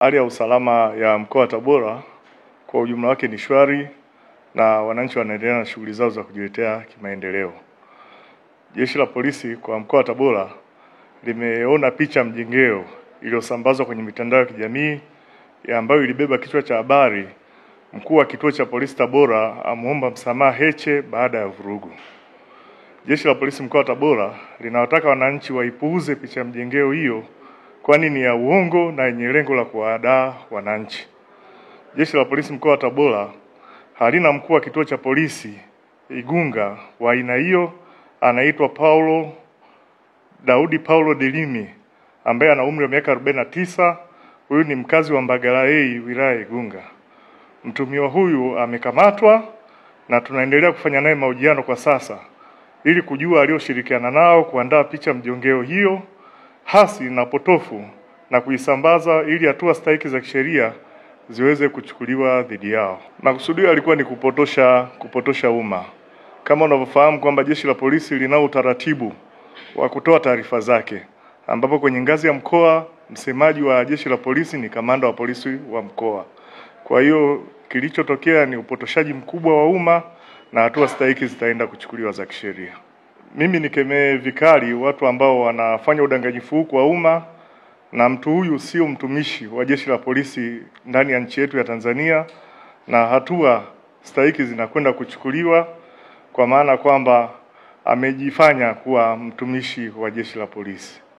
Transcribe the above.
Hali ya usalama ya mkoa wa Tabora kwa ujumla wake ni shwari na wananchi wanaendelea na shughuli zao za kujiletea kimaendeleo. Jeshi la polisi kwa mkoa wa Tabora limeona picha mjengeo iliyosambazwa kwenye mitandao ya kijamii ambayo ilibeba kichwa cha habari, mkuu wa kituo cha polisi Tabora amuomba msamaha Heche baada ya vurugu. Jeshi la polisi mkoa wa Tabora linawataka wananchi waipuuze picha mjengeo hiyo, kwani ni ya uongo na yenye lengo la kuwahadaa wananchi. Jeshi la polisi mkoa wa Tabora halina mkuu wa kituo cha polisi Igunga wa aina hiyo, anaitwa Daudi Paulo Delimi ambaye ana umri wa miaka 49. Huyu ni mkazi wa Mbagala A, wilaya ya Igunga. Mtumiwa huyu amekamatwa na tunaendelea kufanya naye mahojiano kwa sasa ili kujua alioshirikiana nao kuandaa picha mjongeo hiyo hasi na potofu na kuisambaza ili hatua stahiki za kisheria ziweze kuchukuliwa dhidi yao. Makusudio alikuwa ni kupotosha umma. Kama unavyofahamu kwamba jeshi la polisi linao utaratibu wa kutoa taarifa zake, ambapo kwenye ngazi ya mkoa msemaji wa jeshi la polisi ni kamanda wa polisi wa mkoa. Kwa hiyo kilichotokea ni upotoshaji mkubwa wa umma na hatua stahiki zitaenda kuchukuliwa za kisheria. Mimi nikemee vikali watu ambao wanafanya udanganyifu huu kwa umma, na mtu huyu sio mtumishi wa jeshi la polisi ndani ya nchi yetu ya Tanzania, na hatua stahiki zinakwenda kuchukuliwa kwa maana kwamba amejifanya kuwa mtumishi wa jeshi la polisi.